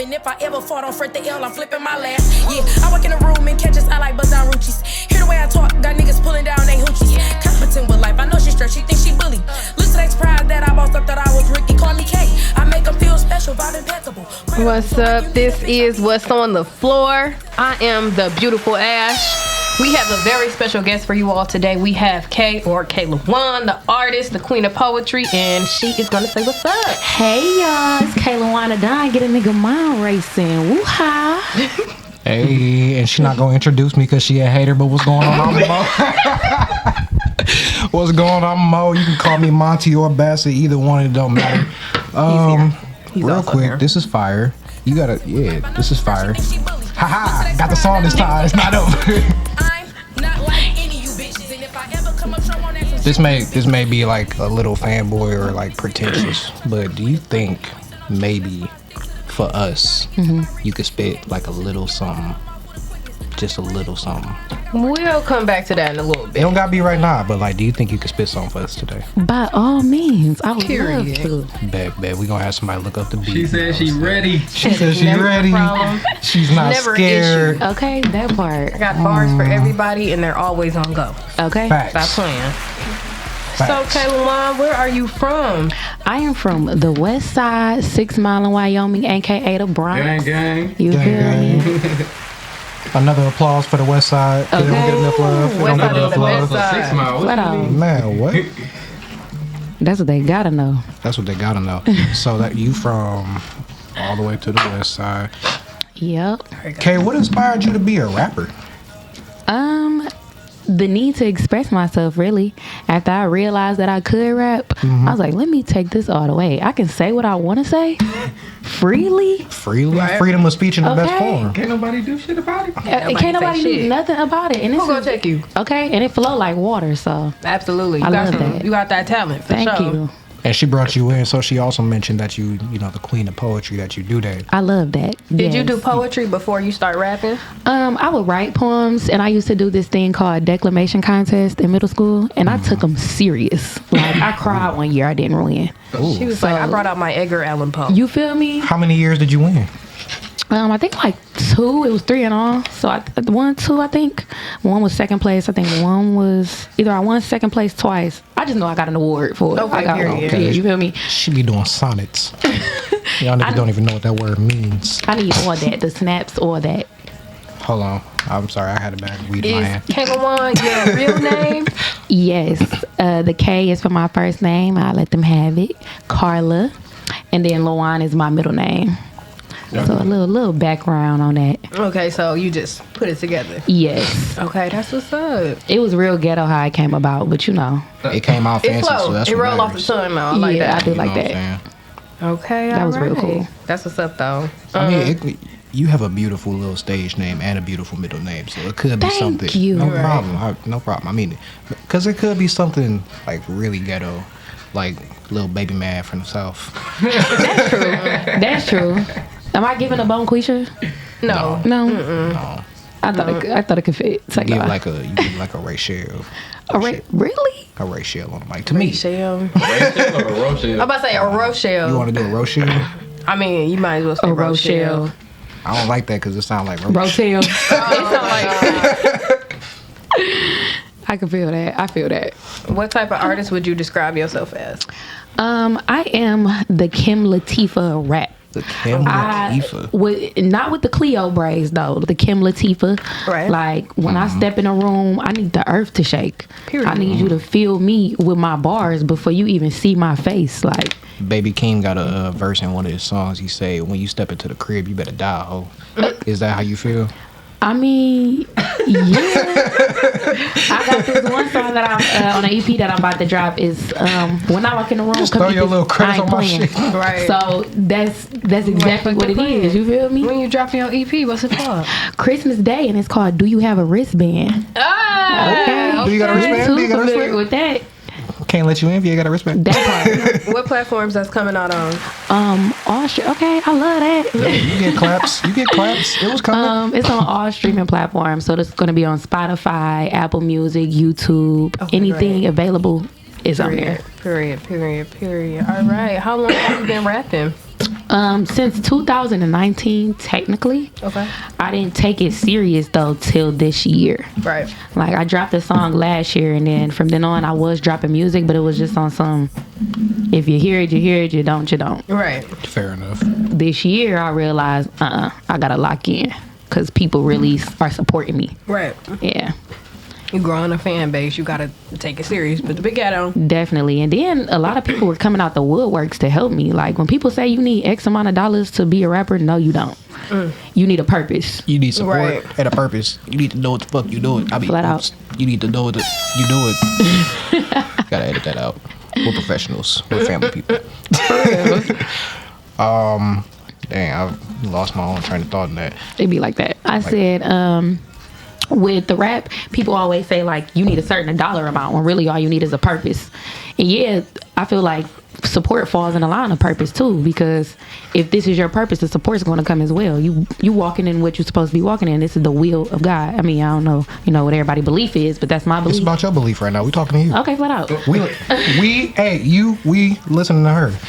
And if I ever fall, don't fret the L, I'm flipping my last. Yeah, I walk in the room and catch us, I like buzz down Ruchis. Hear the way I talk, got niggas pulling down they hoochies. Competent with life, I know she stressed, she thinks she bully. Listen, they surprised that I bossed up, that I was Ricky. Call me K, I make them feel special, vibe impeccable. What's up? This is What's on the Floor. I am the beautiful Ash. We have a very special guest for you all today. We have Kay, or Kayla Wan, the artist, the queen of poetry, and she is going to say what's up. Hey, y'all. It's Kayla Wan. Get a nigga mind racing. Woo-ha. Hey, and she not going to introduce me because she a hater, but what's going on? I'm Mo. What's going on, Mo? You can call me Monty or Bassett. Either one, it don't matter. He's real quick, here. This is fire. You gotta, this is fire. Haha, got the song this time. It's not over. This may be like a little fanboy or like pretentious, but do you think maybe for us, you could spit like a little something, just a little something? We'll come back to that in a little It bit. don't gotta be right now, but like, do you think you could spit something for us today? By all means. I would Period. love to. Bet we gonna have somebody look up the beat. She said she ready. She said she Never a ready. problem. She's not Never an scared. Okay, that part. I got bars for everybody, and they're always on go. Okay. Facts. Stop playing. Facts. So, Kayla Wan, where are you from? I am from the West Side, 6 Mile in Wyoming, aka the Bronx. Gang. You Gang, feel me? Another applause for the West Side. They don't Okay. get enough love. They West don't get Side is enough the love. best side. 6 miles. Flat out. Man, what? That's what they gotta know. That's what they gotta know. So that you from all the way to the West Side. Yep. Kay, what inspired you to be a rapper? The need to express myself, really. After I realized that I could rap, I was like, let me take this all the way. I can say what I want to say freely. Freely? Right. Freedom of speech in the best Okay. form. Can't nobody do shit about it. Can't nobody say do shit. nothing about it. And Who it's gonna take you? Okay, and it flow like water, so Absolutely. I love that. You got that talent. For thank sure. you. And she brought you in, so she also mentioned that you know, the queen of poetry, that you do that. I love that. Did you Yes. do poetry before you start rapping? I would write poems, and I used to do this thing called declamation contest in middle school, and I took them serious. Like, I cried one year, I didn't win. She was like, I brought out my Edgar Allan Poe. You feel me? How many years did you win? I think like 2. It was 3 in all. So I won 2. I think one was second place. I think one was either I won second place twice. I just know I got an award for it. Okay, I got one. period. Yeah, you feel me? She be doing sonnets. Y'all niggas don't even know what that word means. I need all that, the snaps, all that. Hold on. I'm sorry, I had a bag of weed in my Is hand. Kayla Wan your real name? Yes, the K is for my first name. I let them have it. Carla, and then Lawan is my middle name. So a little background on that. Okay, so you just put it together. Yes, Okay, that's what's up. it was real ghetto how it came about, but you know, It came out It fancy, so flowed. that's It what rolled off the matters. tongue though. I like yeah, that. I do You know like what I'm that. saying? Okay, That was real alright. cool. That's what's up though. I mean, you have a beautiful little stage name and a beautiful middle name, so it could be Thank something. you. No Right. problem. No problem. I mean, because it could be something like really ghetto, like little baby man from the south. That's true. That's true. Am I giving a bone, Quisha? No. No. No, I thought it could fit. It's you like, give like a ratio. really? A ratio on the mic. To me, Rochelle. Rochelle or Rochelle? I'm about to say a Rochelle. you want to do a ratio? I mean, you might as well say A Rochelle. Rochelle. I don't like that because it sounds like Rotel. It sound like. Oh, I can feel that. I feel that. What type of artist would you describe yourself as? I am the Kim Latifah of rap. the Kim Latifah. Not with the Cleo braids though. The Kim Latifah. Right. Like when I step in a room, I need the earth to shake. Period. I need you to feel me with my bars before you even see my face. Like Baby King got a verse in one of his songs. He say, "When you step into the crib, you better die, ho." Is that how you feel? I mean, yeah. I got this one song that I'm on an EP that I'm about to drop is when I walk in the room. Just come throw get your this, little credits I ain't on my playing. shit. Right. So that's exactly what it is. You feel me? When you dropping your EP, what's it called? Christmas Day, and it's called "Do You Have a Wristband?" Ah, Do you got a wristband? Too Do you got a familiar wristband? with that. Can't let you in if you ain't got a wristband. That part. what platforms that's coming out on? All okay, I love that. You get claps. You get claps. It was coming. It's on all streaming platforms, so it's going to be on Spotify, Apple Music, YouTube, anything great. available is on there. Period. All right. How long have you been rapping? Since 2019, technically. Okay. I didn't take it serious though till this year. Right. Like I dropped a song last year, and then from then on I was dropping music, but it was just on some. If you hear it, you hear it. You don't, you don't. Right. Fair enough. This year I realized, I gotta lock in because people really are supporting me. Right. Yeah. You growing a fan base, you gotta take it serious. Put the big hat on. Definitely. And then a lot of people were coming out the woodworks to help me. Like when people say you need X amount of dollars to be a rapper, no, you don't. You need a purpose. You need support Right. and a purpose. You need to know what the fuck you doing. I mean, Flat out. You need to know what you do it. Gotta edit that out. We're professionals. We're family people. Dang, I've lost my own train of thought in that. It'd be like that. I said, with the rap, people always say like you need a certain dollar amount when really all you need is a purpose. And yeah, I feel like support falls in the line of purpose too, because if this is your purpose, the support's going to come as well. You walking in what you're supposed to be walking in. This is the will of God. I mean, I don't know, what everybody's belief is, but that's my belief. It's about your belief right now. We talking to you. Okay, flat out. We listening to her. Love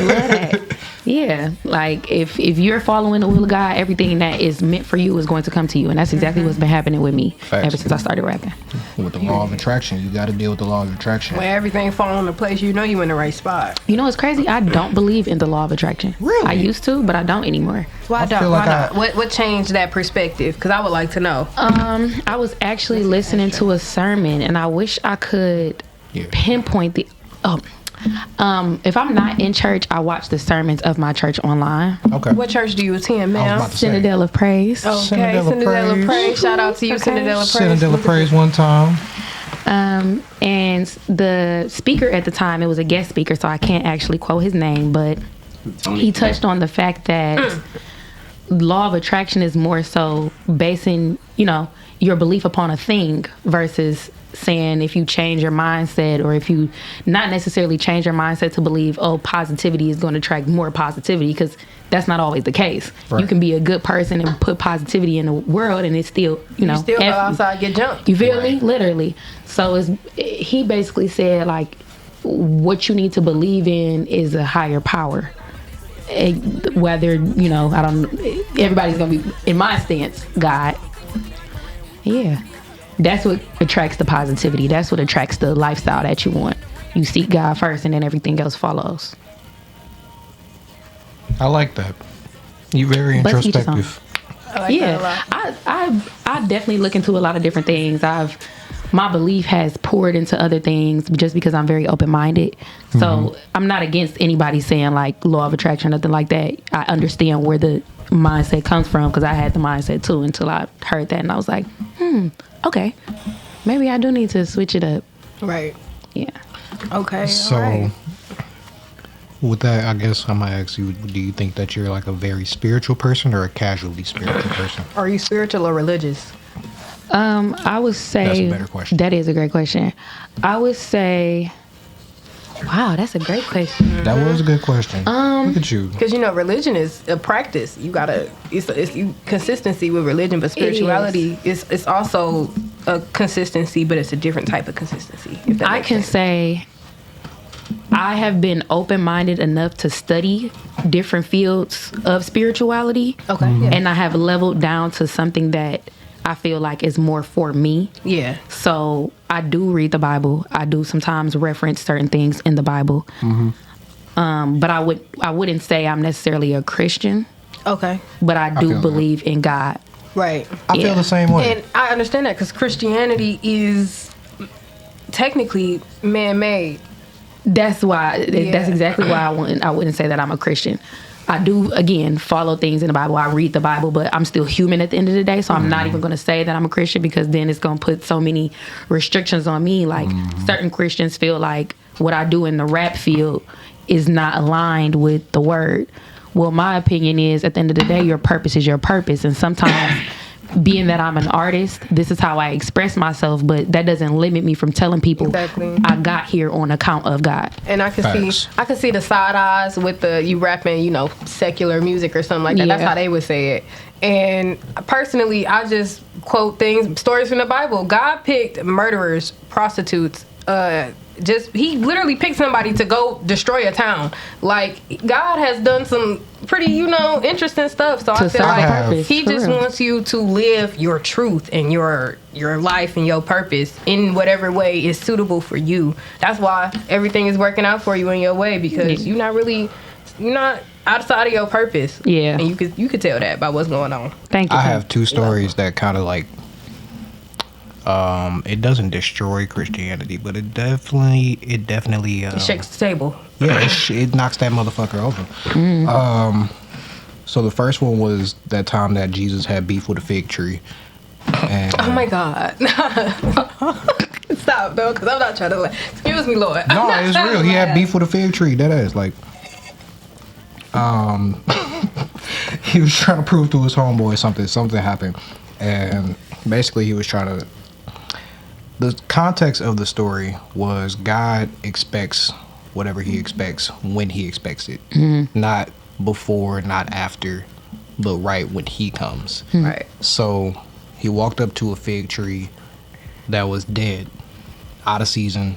that. Yeah, like if you're following the will of God, everything that is meant for you is going to come to you, and that's exactly what's been happening with me ever since I started rapping. With the law of attraction, you got to deal with the law of attraction. When everything fall into place, you know you in the right spot. You know what's crazy? I don't believe in the law of attraction. Really? I used to, but I don't anymore. Why feel don't? like Why not? What changed that perspective? Because I would like to know. I was actually listening to a sermon, and I wish I could pinpoint the. If I'm not in church, I watch the sermons of my church online. Okay. What church do you attend, I was ma'am? about to say. Citadel of Praise. Okay, Citadel of Citadel Praise. Praise. Shout out to you, Okay. Citadel of Praise. Citadel of Praise one time. And the speaker at the time, it was a guest speaker, so I can't actually quote his name, but he touched on the fact that law of attraction is more so basing, your belief upon a thing versus saying if you change your mindset, or if you not necessarily change your mindset to believe, positivity is going to attract more positivity, because that's not always the case. Right. You can be a good person and put positivity in the world, and it's still, You still go outside and get jumped. You feel me? Literally. So he basically said like, what you need to believe in is a higher power. Whether, I don't, everybody's going to be, in my stance, God. Yeah. That's what attracts the positivity. That's what attracts the lifestyle that you want. You seek God first, and then everything else follows. I like that. You very Let's each his introspective. I like that a Yeah, lot. I definitely look into a lot of different things. My belief has poured into other things just because I'm very open-minded. So I'm not against anybody saying like law of attraction, nothing like that. I understand where the mindset comes from, because I had the mindset too until I heard that, and I was like, okay, maybe I do need to switch it up. Right. Yeah. Okay. So, all right. with that, I guess I'm gonna ask you: do you think that you're like a very spiritual person or a casually spiritual person? Are you spiritual or religious? I would say That's a better question. That is a great question. I would say, wow, that's a great question. That was a good question. Look at you. Because religion is a practice. You gotta it's consistency with religion, but spirituality is it's also a consistency, but it's a different type of consistency. If that I makes can sense. say I have been open-minded enough to study different fields of spirituality. Okay. Yeah. And I have leveled down to something that I feel like is more for me. Yeah. So I do read the Bible. I do sometimes reference certain things in the Bible. But I wouldn't say I'm necessarily a Christian, Okay. but I feel do that. believe in God. Right. I feel Yeah. the same way. And I understand that because Christianity is technically man-made. That's why. Yeah. That's exactly why I wouldn't say that I'm a Christian. I do, again, follow things in the Bible. I read the Bible, but I'm still human at the end of the day. So I'm not even going to say that I'm a Christian, because then it's going to put so many restrictions on me. Like certain Christians feel like what I do in the rap field is not aligned with the word. Well, my opinion is at the end of the day, your purpose is your purpose. And sometimes being that I'm an artist, this is how I express myself, but that doesn't limit me from telling people Exactly. I got here on account of God. And I can Facts. see the side eyes with you rapping, secular music or something like that. That's Yeah. how they would say it. And personally, I just quote stories from the Bible. God picked murderers, prostitutes, he literally picked somebody to go destroy a town. Like, God has done some pretty, interesting stuff. So I feel like he just wants you to live your truth and your life and your purpose in whatever way is suitable for you. That's why everything is working out for you in your way, because you're not outside of your purpose. Yeah. And you could tell that by what's going on. Thank you. I have two stories that kind of like, it doesn't destroy Christianity, but it definitely It shakes the table. yeah, it knocks that motherfucker over. So the first one was that time that Jesus had beef with a fig tree. And, Oh my God. Stop, though, because I'm not trying to excuse me, Lord. no, it's real. He had beef with a fig tree. That is like, he was trying to prove to his homeboy something happened, and basically he was trying to. The context of the story was God expects whatever he expects when he expects it, not before, not after, but right when he comes. Right. So he walked up to a fig tree that was dead, out of season.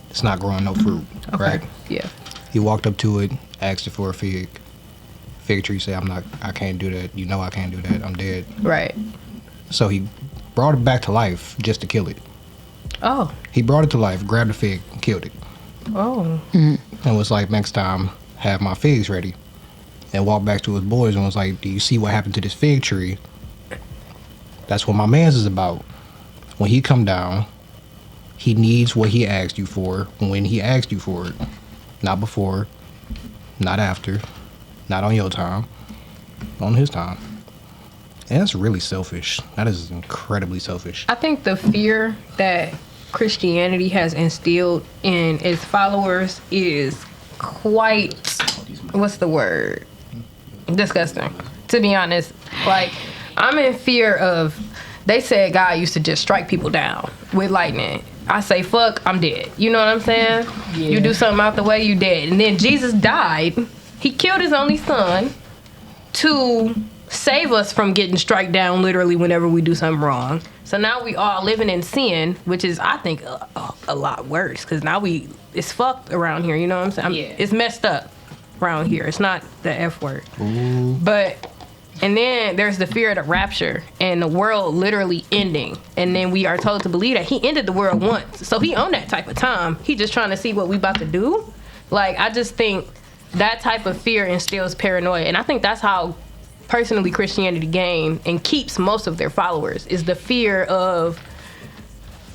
It's not growing no fruit, right? Yeah. He walked up to it, asked it for a fig. Fig tree said, I can't do that. You know I can't do that. I'm dead. Right. So he brought it back to life just to kill it. Oh. He brought it to life, grabbed a fig, and killed it. Oh. And was like, next time, have my figs ready. And walked back to his boys and was like, do you see what happened to this fig tree? That's what my man's is about. When he come down, he needs what he asked you for when he asked you for it. Not before, not after, not on your time, on his time. And that's really selfish. That is incredibly selfish. I think the fear that Christianity has instilled in its followers is quite, what's the word? Disgusting, to be honest. Like, I'm in fear of, they said God used to just strike people down with lightning. I say, fuck, I'm dead. You know what I'm saying? Yeah. You do something out the way, you dead. And then Jesus died. He killed his only son to save us from getting struck down literally whenever we do something wrong. So now we all living in sin, which is, I think, a lot worse, because now it's fucked around here. You know what I'm saying? It's messed up around here. It's not the F word. Ooh. And then there's the fear of the rapture and the world literally ending. And then we are told to believe that he ended the world once. So he on that type of time. He just trying to see what we about to do. Like, I just think that type of fear instills paranoia. And I think that's how personally Christianity gained and keeps most of their followers, is the fear of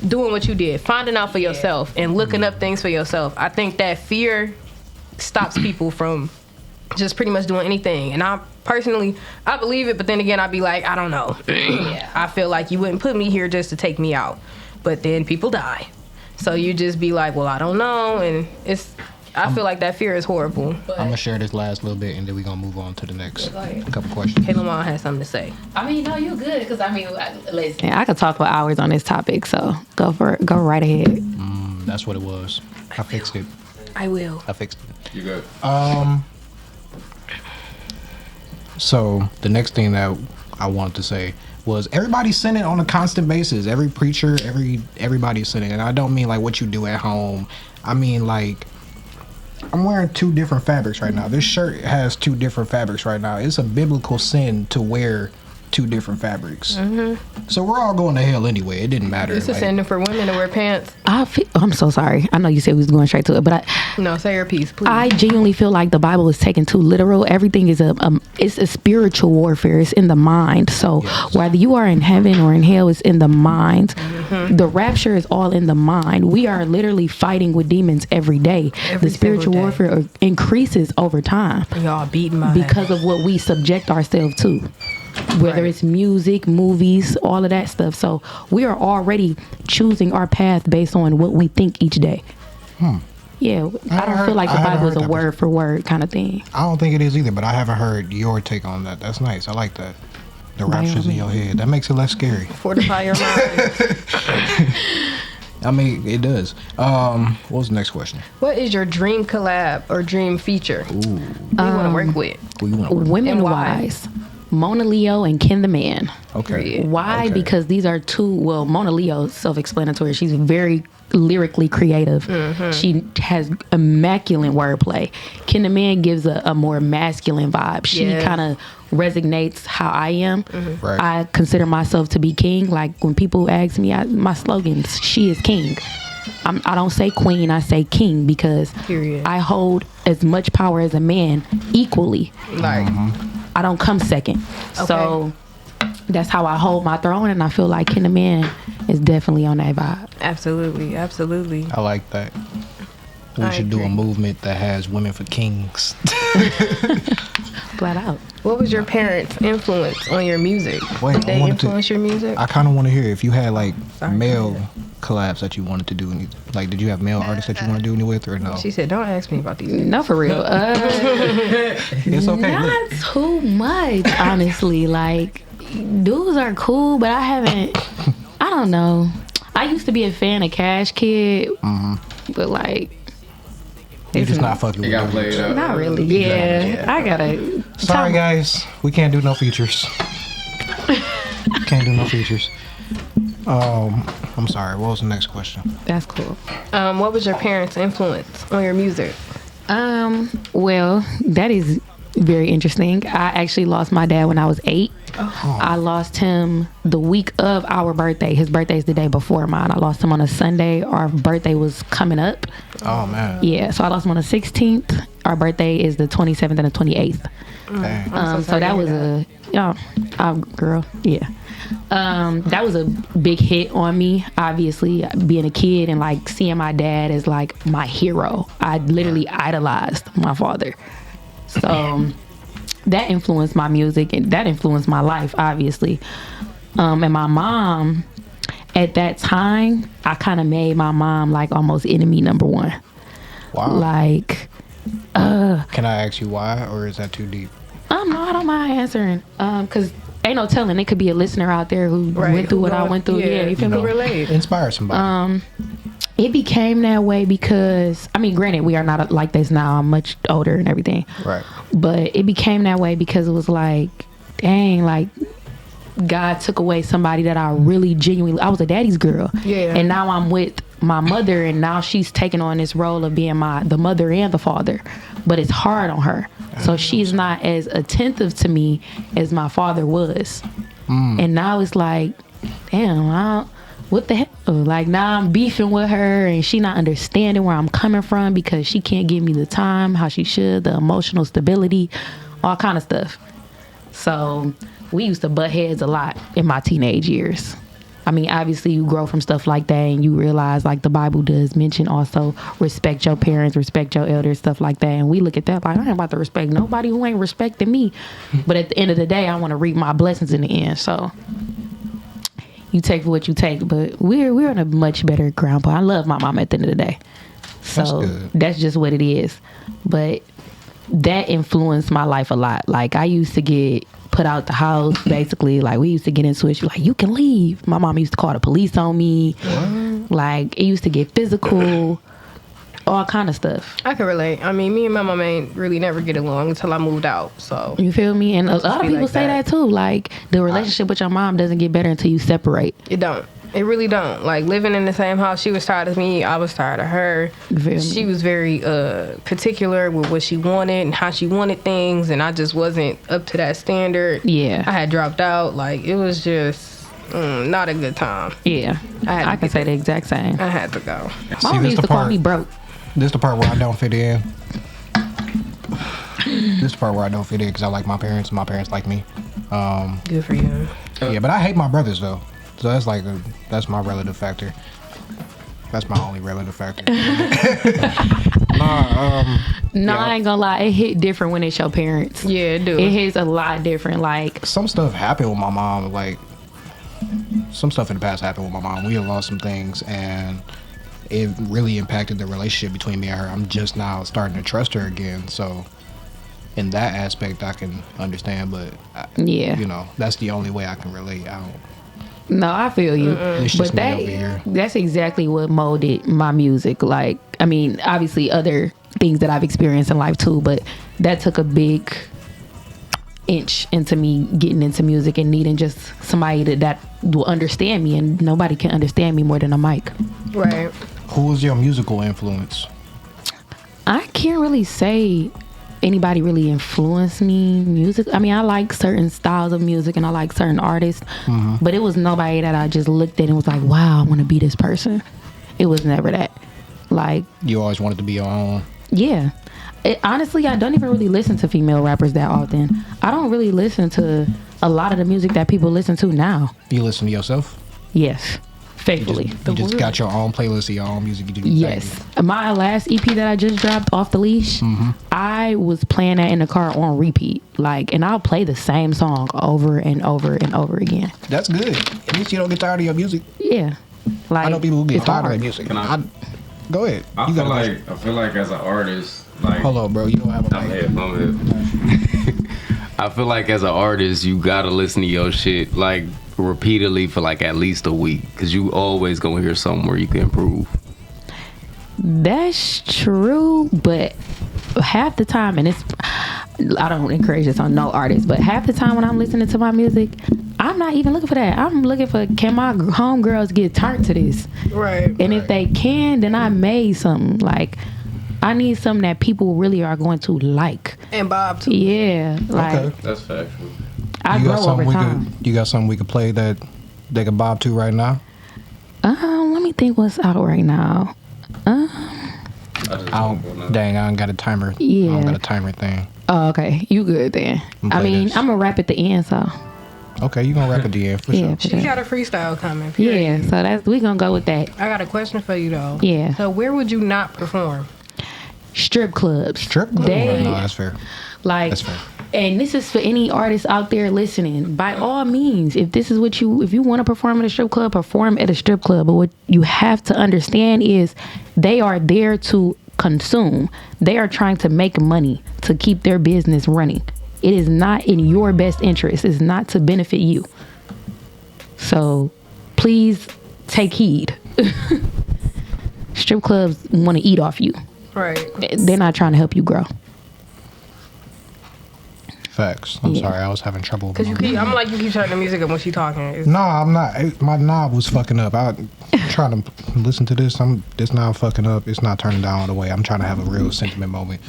doing what you did, finding out for yourself and looking up things for yourself. I think that fear stops people from just pretty much doing anything. And I believe it, but then again, I'd be like, I don't know. I feel like you wouldn't put me here just to take me out. But then people die. So you just be like, well, I don't know. And I feel like that fear is horrible. I'm going to share this last little bit, and then we're going to move on to the next couple questions. Kayla Mom has something to say. I mean, no, you're good, because listen, I could talk for hours on this topic, so go right ahead. That's what it was. I fixed it. I will. I fixed it. You good? So the next thing that I wanted to say was, everybody's sinning on a constant basis. Every preacher, everybody's sinning. And I don't mean like what you do at home. I mean like, I'm wearing 2 different fabrics right now. This shirt has 2 different fabrics right now. It's a biblical sin to wear 2 different fabrics. So we're all going to hell anyway. It didn't matter. It's a sin for women to wear pants. I'm so sorry. I know you said we was going straight to it, but No, say your piece, please. I genuinely feel like the Bible is taken too literal. Everything is it's a spiritual warfare. It's in the mind. So whether you are in heaven or in hell, it's in the mind. The rapture is all in the mind. We are literally fighting with demons every day. The spiritual warfare increases over time. Y'all beating my because of what we subject ourselves to. Whether it's music, movies, all of that stuff. So we are already choosing our path based on what we think each day. Yeah, I don't feel like the Bible is a word for word kind of thing. I don't think it is either, but I haven't heard your take on that. That's nice. I like that. The rapture's in your head. That makes it less scary. Fortify your mind. I mean, it does. What was the next question? What is your dream collab or dream feature? Ooh. Who you want to work with? Who you want to work with? Women And why? wise. Mona Leo and Ken the Man. Okay. Why? Okay. Because these are two. Well, Mona Leo, self-explanatory. She's very lyrically creative. She has immaculate wordplay. Ken the Man gives a more masculine vibe. She Yeah. kind of resonates how I am. Right. I consider myself to be king. Like when people ask me, my slogans, she is king. I don't say queen, I say king, because Period. I hold as much power as a man equally. Like, I don't come second. So that's how I hold my throne, and I feel like Ken the Man is definitely on that vibe. absolutely, absolutely. I like that. We I should do a agree. movement that has women for kings. Flat out. What was your parents' influence on your music? Wait, Did I they wanted to- influence your music? I kind of want to hear if you had like Sorry, male go ahead. collabs that you wanted to do. Like, did you have male artists that you want to do any with, or no? She said, "Don't ask me about these." No, for real. It's okay. Look. Not too much, honestly. Like, dudes are cool, but I haven't. I don't know. I used to be a fan of Cash Kid, but like, You're it's just not fucking It with got them. played out. not really. Yeah, I gotta. Sorry, guys. We can't do no features. Can't do no features. I'm sorry. What was the next question? That's cool. What was your parents' influence on your music? Well, that is very interesting. I actually lost my dad when I was 8. I lost him the week of our birthday. His birthday's the day before mine. I lost him on a Sunday. Our birthday was coming up. Oh man. Yeah, so I lost him on the 16th. Our birthday is the 27th and the 28th. Dang. So that was girl, yeah. That was a big hit on me. Obviously, being a kid and like seeing my dad as like my hero. I literally idolized my father. So that influenced my music and that influenced my life, obviously. And my mom, at that time, I kind of made my mom like almost enemy number one. Wow. Like, Can I ask you why, or is that too deep? no, I don't mind answering. Cause ain't no telling. It could be a listener out there who went through what I went through. Yeah, you feel me? Relate. Inspire somebody. It became that way because, I mean, granted, we are not like this now. I'm much older and everything. Right. But it became that way because it was like, dang, like, God took away somebody that I really genuinely, I was a daddy's girl. Yeah. And now I'm with my mother, and now she's taking on this role of being the mother and the father. But it's hard on her. So she's not as attentive to me as my father was. And now it's like, damn, what the hell? Like, now I'm beefing with her and she not understanding where I'm coming from because she can't give me the time how she should, the emotional stability, all kind of stuff. So we used to butt heads a lot in my teenage years. I mean, obviously you grow from stuff like that and you realize like the Bible does mention also respect your parents, respect your elders, stuff like that. And we look at that like, I ain't about to respect nobody who ain't respecting me. But at the end of the day, I want to reap my blessings in the end. So you take what you take, but we're on a much better ground. But I love my mom at the end of the day. So that's just what it is. But that influenced my life a lot. Like, I used to get put out the house, basically. Like, we used to get into it. She was like, you can leave. My mom used to call the police on me. Like, it used to get physical, all kind of stuff. I can relate. I mean, me and my mom ain't really never get along until I moved out. So You feel me? And a lot of be people like say that. that too. Like, the relationship with your mom doesn't get better until you separate. it don't. It really don't. Like, living in the same house, she was tired of me. I was tired of her. You feel me? She was very particular with what she wanted and how she wanted things, and I just wasn't up to that standard. Yeah. I had dropped out. Like, it was just not a good time. Yeah. I can say the exact same. I had to go. My mom used to call me broke. This is the part where I don't fit in. This is the part where I don't fit in because I like my parents and my parents like me. Good for you. Yeah, but I hate my brothers though. So that's like that's my relative factor. That's my only relative factor. No, I ain't gonna lie. It hit different when it's your parents. Yeah, it do. It hits a lot different. Like, Some stuff happened with my mom. Like some stuff in the past happened with my mom. We had lost some things, and it really impacted the relationship between me and her. I'm just now starting to trust her again. So in that aspect, I can understand. But yeah. you know, that's the only way I can relate. I don't. No, I feel you. It's But just me over here. that's exactly what molded my music. Like, I mean, obviously other things that I've experienced in life too, but that took a big inch into me getting into music and needing just somebody that will understand me, and nobody can understand me more than a mic. Right. Who was your musical influence? I can't really say anybody really influenced me music. I mean, I like certain styles of music and I like certain artists, but it was nobody that I just looked at and was like, wow, I want to be this person. It was never that. Like, You always wanted to be your own. yeah. Honestly, I don't even really listen to female rappers that often. I don't really listen to a lot of the music that people listen to now. You listen to yourself? Yes. Faithfully. You just got your own playlist of your own music. You do your Yes. thing. My last EP that I just dropped, Off the Leash, I was playing that in the car on repeat. Like, and I'll play the same song over and over and over again. That's good. At least you don't get tired of your music. Yeah. Like, I know people who get it's tired of hard. their music. Can I- Go ahead. I You feel gotta like as an artist, like Hold on, bro. You don't have a I'm mic. here. I feel like as an artist, you gotta listen to your shit like repeatedly for like at least a week, cause you always gonna hear something where you can improve. That's true, but half the time, and it's, I don't encourage this on no artist, but half the time when I'm listening to my music, I'm not even looking for that. I'm looking for, can my homegirls get turned to this? Right. And if they can, then I made something. Like, I need something that people really are going to like. And Bob too. Yeah, like, Okay. That's factual. I You grow got over something we time. could? You got something we could play that they could bob to right now? Let me think what's out right now. I don't got a timer. I Yeah. don't got a timer thing. Oh, okay. You good then. I'm I play mean, this. I'm gonna rap at the end, so Okay, you gonna rap at the end for yeah. sure. for She that. got a freestyle coming. Period. Yeah, so that's, we gonna go with that. I got a question for you though. Yeah. So where would you not perform? Strip clubs. Strip club? They, No, that's fair. like, That's fair. and this is for any artists out there listening. By all means, if this is what if you want to perform at a strip club, perform at a strip club. But what you have to understand is they are there to consume. They are trying to make money to keep their business running. It is not in your best interest. It's not to benefit you. So please take heed. Strip clubs want to eat off you. Right. They're not trying to help you grow. Facts. I'm Yeah. sorry, I was having trouble. With Cause my- I'm like you keep turning the music up when she talking. It's, No, I'm not. My knob was fucking up. I'm trying to listen to this. This knob fucking up. It's not turning down all the way. I'm trying to have a real sentiment moment.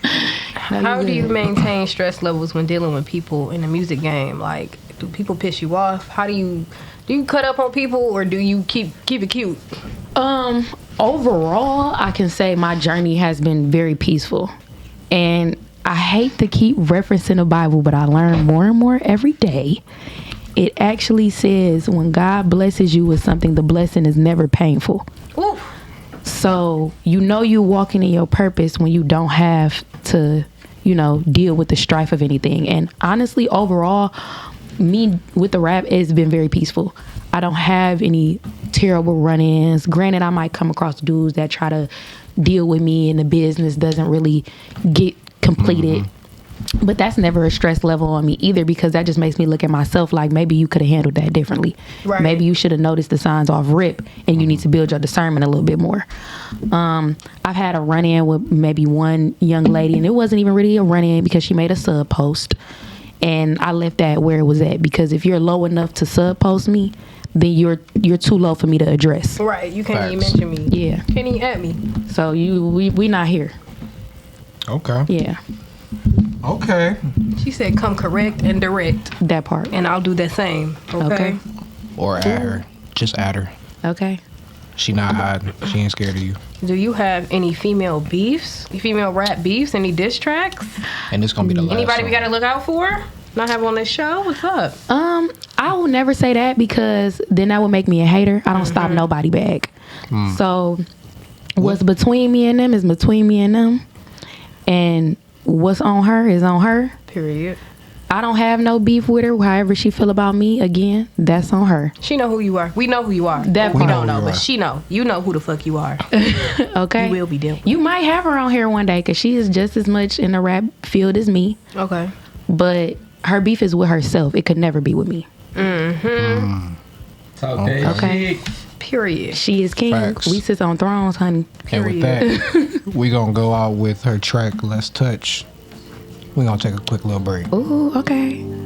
How do you maintain stress levels when dealing with people in the music game? Like, do people piss you off? How do you cut up on people, or do you keep it cute? Overall, I can say my journey has been very peaceful. And I hate to keep referencing the Bible, but I learn more and more every day. It actually says when God blesses you with something, the blessing is never painful. Ooh. So you're walking in your purpose when you don't have to, deal with the strife of anything. And honestly, overall, me with the rap, it's been very peaceful. I don't have any terrible run-ins. Granted, I might come across dudes that try to deal with me and the business doesn't really get completed. But that's never a stress level on me either, because that just makes me look at myself like maybe you could have handled that differently. Right. Maybe you should have noticed the signs off rip and you need to build your discernment a little bit more. I've had a run-in with maybe one young lady, and it wasn't even really a run-in because she made a sub post. And I left that where it was at, because if you're low enough to sub post me, then you're too low for me to address. Right. You can't even Facts. mention me. Yeah. Can't even at me. So we not here. Okay. Yeah. Okay. She said, "Come correct and direct," That part. and I'll do the same. Okay. Okay. Or add her. Just add her. Okay. She not hiding. She ain't scared of you. Do you have any female beefs? Female rap beefs? Any diss tracks? And this gonna be the last. Anybody song. we gotta look out for? Not have on this show? What's up? I will never say that, because then that would make me a hater. I don't stop nobody back. So what's between me and them is between me and them. And what's on her is on her. Period. I don't have no beef with her. However she feel about me, again, that's on her. She know who you are. We know who you are. That we part. don't know know, who you but are. she know. You know who the fuck you are. Okay? You will be dealt with. You might have her on here one day, because she is just as much in the rap field as me. Okay. But her beef is with herself. It could never be with me. Talk that Okay. shit. Period. She is king. Facts. We sit on thrones, honey. And with that, we gonna go out with her track "Let's Touch" We're gonna take a quick little break. Ooh, okay.